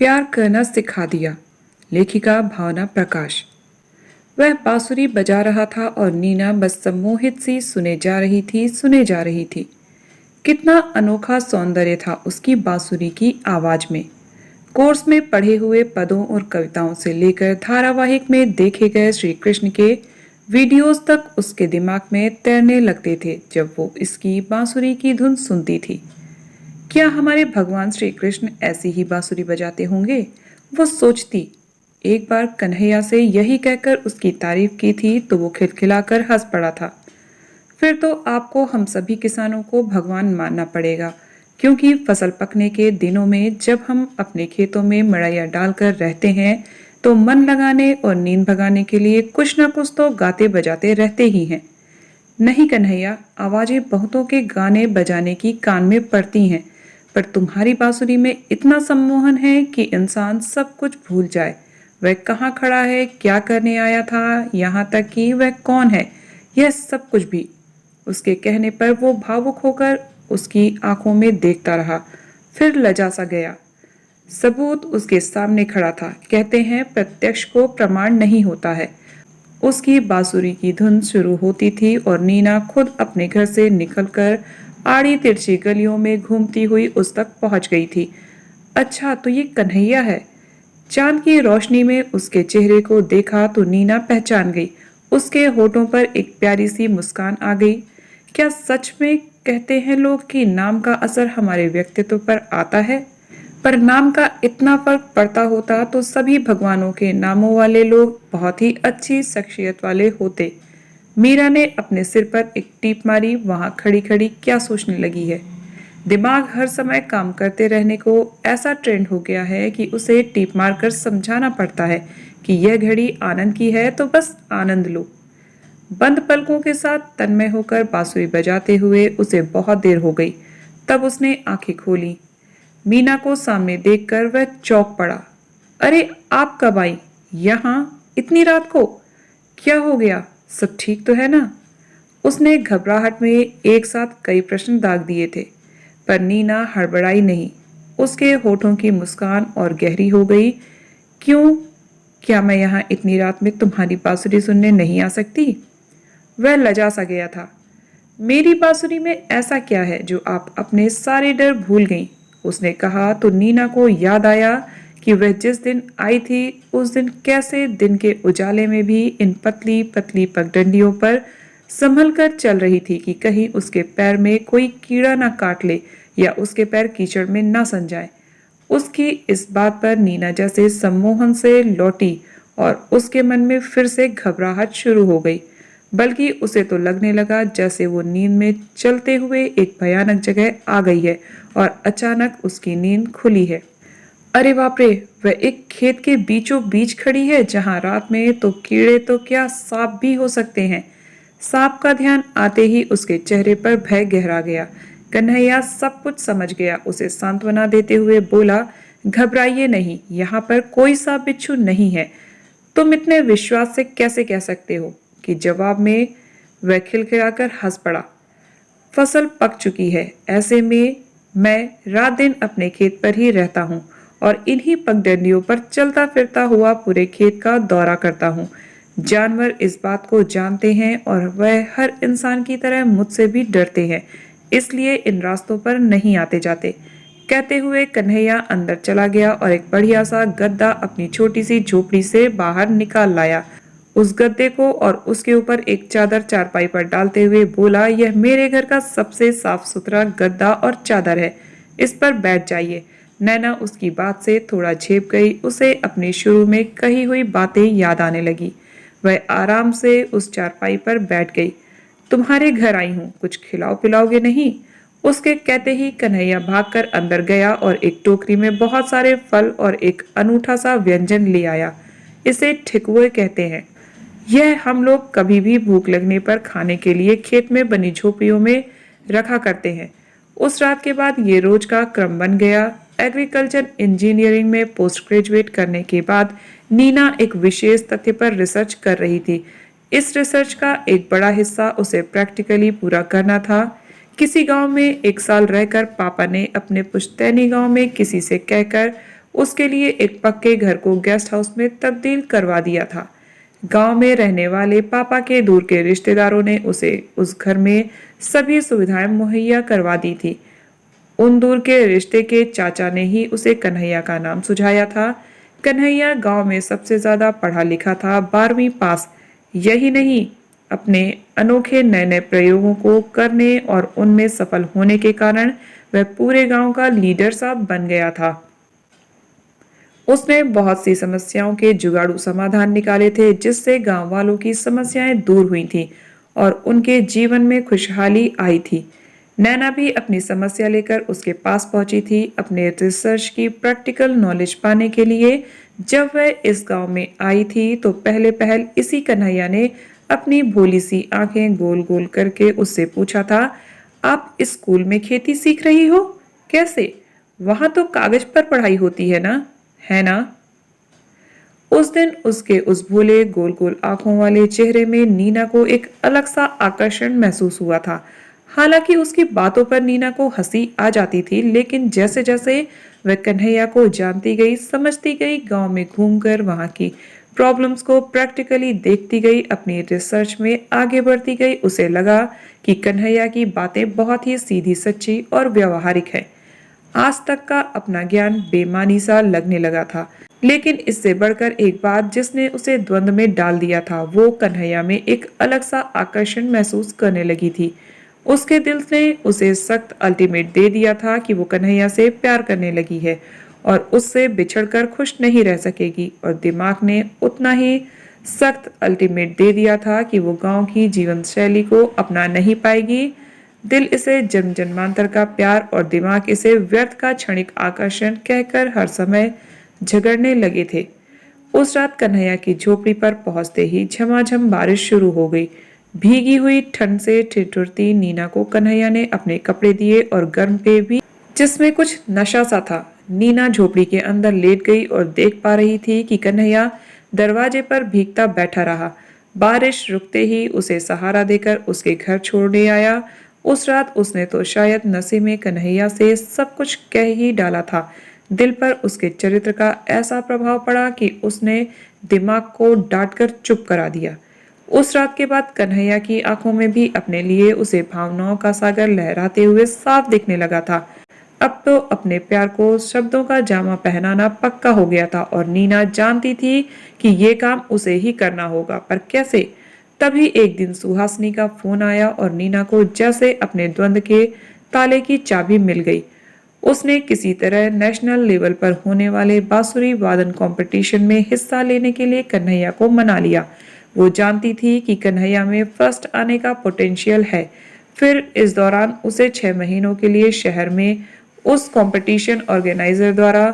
प्यार करना सिखा दिया। लेखिका भावना प्रकाश। वह बांसुरी बजा रहा था और नीना बस सम्मोहित सी सुने जा रही थी। कितना अनोखा सौंदर्य था उसकी बांसुरी की आवाज में। कोर्स में पढ़े हुए पदों और कविताओं से लेकर धारावाहिक में देखे गए श्री कृष्ण के वीडियोस तक उसके दिमाग में तैरने लगते थे जब वो इसकी बांसुरी की धुन सुनती थी। क्या हमारे भगवान श्री कृष्ण ऐसी ही बांसुरी बजाते होंगे? वो सोचती। एक बार कन्हैया से यही कहकर उसकी तारीफ की थी तो वो खिलखिलाकर हंस पड़ा था। फिर तो आपको हम सभी किसानों को भगवान मानना पड़ेगा, क्योंकि फसल पकने के दिनों में जब हम अपने खेतों में मड़ैया डालकर रहते हैं तो मन लगाने और नींद भगाने के लिए कुछ ना कुछ तो गाते बजाते रहते ही हैं। नहीं कन्हैया, आवाजें बहुतों के गाने बजाने की कान में पड़ती हैं, पर तुम्हारी बांसुरी में इतना सम्मोहन है कि इंसान सब कुछ भूल जाए। वह कहाँ खड़ा है, क्या करने आया था, यहाँ तक कि वह कौन है, यह सब कुछ भी। उसके कहने पर वो भावुक होकर उसकी आंखों में देखता रहा, फिर लजा सा गया। सबूत उसके सामने खड़ा था। कहते हैं प्रत्यक्ष को प्रमाण नहीं होता है। उसकी बांसुरी की धुन शुरू होती थी और नीना खुद अपने घर से निकलकर आड़ी तिरछी गलियों में घूमती हुई उस तक पहुंच गई थी। अच्छा, तो ये कन्हैया है। चांद की रोशनी में उसके चेहरे को देखा तो नीना पहचान गई। उसके होठों पर एक प्यारी सी मुस्कान आ गई। क्या सच में कहते हैं लोग कि नाम का असर हमारे व्यक्तित्व पर आता है? पर नाम का इतना फर्क पड़ता होता तो सभी भगवानों के नामों वाले लोग बहुत ही अच्छी शख्सियत वाले होते। मीरा ने अपने सिर पर एक टीप मारी। वहां खड़ी खड़ी क्या सोचने लगी है? दिमाग हर समय काम करते रहने को ऐसा ट्रेंड हो गया है कि उसे टीप मारकर समझाना पड़ता है कि यह घड़ी आनंद की है तो बस आनंद लो। बंद पलकों के साथ तन्मय होकर बांसुरी बजाते हुए उसे बहुत देर हो गई। तब उसने आंखें खोली। मीना को सामने देखकर वह चौंक पड़ा। अरे, आप कब आई? यहाँ इतनी रात को? क्या हो गया? सब ठीक तो है ना? उसने घबराहट में एक साथ कई प्रश्न दाग दिए थे, पर नीना हड़बड़ाई नहीं। उसके होठों की मुस्कान और गहरी हो गई। क्यों? क्या मैं यहाँ इतनी रात में तुम्हारी बांसुरी सुनने नहीं आ सकती? वह लजा सा गया था। मेरी बांसुरी में ऐसा क्या है जो आप अपने सारे डर भूल गईं? उसने कहा तो नीना को याद आया कि वह जिस दिन आई थी उस दिन कैसे दिन के उजाले में भी इन पतली पतली पगडंडियों पर संभल कर चल रही थी कि कहीं उसके पैर में कोई कीड़ा ना काट ले या उसके पैर कीचड़ में ना सन जाए। उसकी इस बात पर नीना जैसे सम्मोहन से लौटी और उसके मन में फिर से घबराहट शुरू हो गई। बल्कि उसे तो लगने लगा जैसे वो नींद में चलते हुए एक भयानक जगह आ गई है और अचानक उसकी नींद खुली है। अरे बाप रे! वह एक खेत के बीचों बीच खड़ी है जहां रात में तो कीड़े तो क्या सांप भी हो सकते हैं। सांप का ध्यान आते ही उसके चेहरे पर भय गहरा गया। कन्हैया सब कुछ समझ गया। उसे सांत्वना देते हुए बोला, घबराइए नहीं, यहाँ पर कोई सांप बिच्छू नहीं है। तुम इतने विश्वास से कैसे कह सकते हो? कि जवाब में वह खिलखिलाकर हंस पड़ा। फसल पक चुकी है, ऐसे में मैं रात दिन अपने खेत पर ही रहता हूँ और इन्हीं पगडंडियों पर चलता फिरता हुआ पूरे खेत का दौरा करता हूँ। जानवर इस बात को जानते हैं और वह हर इंसान की तरह मुझसे भी डरते हैं, इसलिए इन रास्तों पर नहीं आते जाते। कहते हुए कन्हैया अंदर चला गया और एक बढ़िया सा गद्दा अपनी छोटी सी झोपड़ी से बाहर निकाल लाया। उस गद्दे को और उसके ऊपर एक चादर चारपाई पर डालते हुए बोला, यह मेरे घर का सबसे साफ सुथरा गद्दा और चादर है, इस पर बैठ जाइए। नैना उसकी बात से थोड़ा झेप गई। उसे अपनी शुरू में कही हुई बातें याद आने लगी। वह आराम से उस चारपाई पर बैठ गई। तुम्हारे घर आई हूँ, कुछ खिलाओ पिलाओगे नहीं? उसके कहते ही कन्हैया भागकर अंदर गया और एक टोकरी में बहुत सारे फल और एक अनूठा सा व्यंजन ले आया। इसे ठिकुए कहते हैं। यह हम लोग कभी भी भूख लगने पर खाने के लिए खेत में बनी झोपड़ियों में रखा करते हैं। उस रात के बाद ये रोज का क्रम बन गया। एग्रीकल्चर इंजीनियरिंग में पोस्ट ग्रेजुएट करने के बाद नीना एक विशेष तथ्य पर रिसर्च कर रही थी। इस रिसर्च का एक बड़ा हिस्सा उसे प्रैक्टिकली पूरा करना था। किसी गांव में एक साल रहकर पापा ने अपने पुश्तैनी गांव में किसी से कहकर उसके लिए एक पक्के घर को गेस्ट हाउस में तब्दील करवा दिया था। गांव में रहने वाले पापा के दूर के रिश्तेदारों ने उसे उस घर में सभी सुविधाएं मुहैया करवा दी थी। उन दूर के रिश्ते के चाचा ने ही उसे कन्हैया का नाम सुझाया था। कन्हैया गांव में सबसे ज्यादा पढ़ा लिखा था, 12वीं पास। यही नहीं, अपने अनोखे नए नए प्रयोगों को करने और उनमें सफल होने के कारण वह पूरे गांव का लीडर सा बन गया था। उसने बहुत सी समस्याओं के जुगाड़ू समाधान निकाले थे, जिससे गांव वालों की समस्याएं दूर हुई थीं और उनके जीवन में खुशहाली आई थी। नैना भी अपनी समस्या लेकर उसके पास पहुंची थी, अपने रिसर्च की प्रैक्टिकल नॉलेज पाने के लिए। जब वह इस गांव में आई थी तो पहले पहल इसी कन्हैया ने अपनी भोली सी आंखें गोल गोल करके उससे पूछा था, आप इस स्कूल में खेती सीख रही हो? कैसे? वहां तो कागज पर पढ़ाई होती है ना? उस दिन उसके उस भोले गोल गोल आंखों वाले चेहरे में नीना को एक अलग सा आकर्षण महसूस हुआ था। हालांकि उसकी बातों पर नीना को हंसी आ जाती थी, लेकिन जैसे जैसे वह कन्हैया को जानती गई, समझती गई, गांव में घूमकर वहां की प्रॉब्लम्स को प्रैक्टिकली देखती गई, अपनी रिसर्च में आगे बढ़ती गई, उसे लगा कि कन्हैया की बातें बहुत ही सीधी सच्ची और व्यवहारिक है। आज तक का अपना ज्ञान बेमानी सा लगने लगा था, लेकिन इससे बढ़कर एक बात जिसने उसे द्वंद में डाल दिया था, वो कन्हैया में एक अलग सा आकर्षण महसूस करने लगी थी। उसके दिल ने उसे सख्त अल्टीमेट दे दिया था कि वो कन्हैया से प्यार करने लगी है और उससे बिछड़कर खुश नहीं रह सकेगी, और दिमाग ने उतना ही सख्त अल्टीमेट दे दिया था कि वो गांव की जीवन शैली को अपना नहीं पाएगी। दिल इसे जन्म जन्मांतर का प्यार और दिमाग इसे व्यर्थ का क्षणिक आकर्षण कहकर हर समय झगड़ने लगे थे। उस रात कन्हैया की झोपड़ी पर पहुंचते ही झमाझम बारिश शुरू हो गई। भीगी हुई ठंड से ठिठुरती नीना को कन्हैया ने अपने कपड़े दिए और गर्म पे भी, जिसमें कुछ नशा सा था। नीना झोपड़ी के अंदर लेट गई और देख पा रही थी कि कन्हैया दरवाजे पर भीगता बैठा रहा। बारिश रुकते ही उसे सहारा देकर उसके घर छोड़ने आया। उस रात उसने तो शायद नशे में कन्हैया से सब कुछ कह ही डाला था। दिल पर उसके चरित्र का ऐसा प्रभाव पड़ा कि उसने दिमाग को डांटकर चुप करा दिया। उस रात के बाद कन्हैया की आंखों में भी अपने लिए उसे भावनाओं का सागर लहराते हुए साफ दिखने लगा था। अब तो अपने प्यार को शब्दों का जामा पहनाना पक्का हो गया था और नीना जानती थी कि ये काम उसे ही करना होगा, पर कैसे? तभी एक दिन सुहासिनी का फोन आया और नीना को जैसे अपने द्वंद के ताले की चाबी मिल गई। उसने किसी तरह नेशनल लेवल पर होने वाले बांसुरी वादन कंपटीशन में हिस्सा लेने के लिए कन्हैया को मना लिया। वो जानती थी कि कन्हैया में फर्स्ट आने का पोटेंशियल है। फिर इस दौरान उसे 6 महीनों के लिए शहर में उस कंपटीशन ऑर्गेनाइजर द्वारा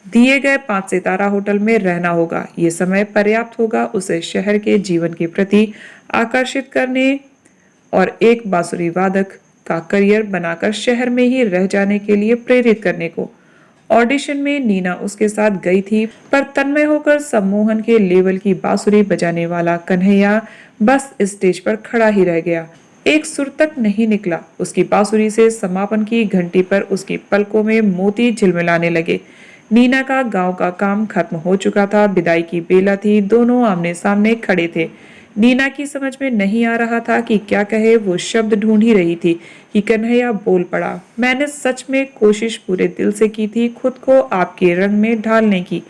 दिए गए 5 सितारा होटल में रहना होगा। ये समय पर्याप्त होगा उसे शहर के जीवन के प्रति आकर्षित करने और एक बांसुरी वादक का करियर बनाकर शहर में ही रह जाने के लिए प्रेरित करने को। ऑडिशन में नीना उसके साथ गई थी, पर तन्मय होकर सम्मोहन के लेवल की बांसुरी बजाने वाला कन्हैया बस स्टेज पर खड़ा ही रह गया। एक सुर तक नहीं निकला। उसकी बांसुरी से समापन की घंटी पर उसकी पलकों में मोती झिलमिलाने लगे। नीना का गांव का काम खत्म हो चुका था, विदाई की बेला थी, दोनों आमने सामने खड़े थे। नीना की समझ में नहीं आ रहा था कि क्या कहे। वो शब्द ढूंढ ही रही थी कि कन्हैया बोल पड़ा, मैंने सच में कोशिश पूरे दिल से की थी खुद को आपके रंग में ढालने की,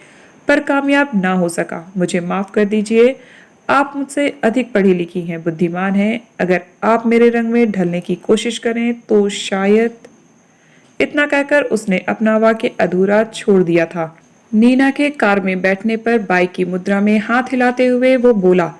पर कामयाब ना हो सका। मुझे माफ कर दीजिए। आप मुझसे अधिक पढ़ी लिखी हैं, बुद्धिमान हैं। अगर आप मेरे रंग में ढलने की कोशिश करें तो शायद। इतना कहकर उसने अपना वाक्य अधूरा छोड़ दिया था। नीना के कार में बैठने पर बाई की मुद्रा में हाथ हिलाते हुए वो बोला,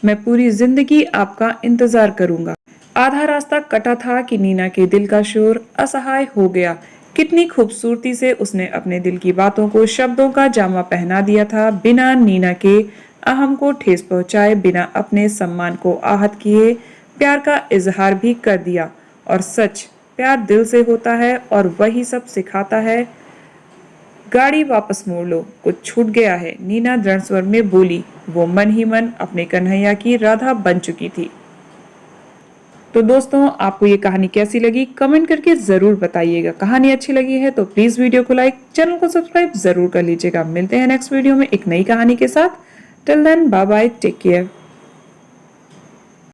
मैं पूरी जिंदगी आपका इंतजार करूंगा। आधा रास्ता कटा था कि नीना के दिल का शोर असहाय हो गया। कितनी खूबसूरती से उसने अपने दिल की बातों को शब्दों का जामा पहना दिया था, बिना नीना के अहम को ठेस पहुंचाए, बिना अपने सम्मान को आहत किए। प्यार का इजहार भी कर दिया। और सच, प्यार दिल से होता है और वही सब सिखाता है। गाड़ी वापस मोड़ लो, कुछ छूट गया है, नीना दृढ़ स्वर में बोली। वो मन ही मन अपने कन्हैया की राधा बन चुकी थी। तो दोस्तों आपको ये कहानी कैसी लगी कमेंट करके जरूर बताइएगा। कहानी अच्छी लगी है तो प्लीज वीडियो को लाइक, चैनल को सब्सक्राइब जरूर कर लीजिएगा। मिलते हैं नेक्स्ट वीडियो में एक नई कहानी के साथ। Till then bye bye, take care.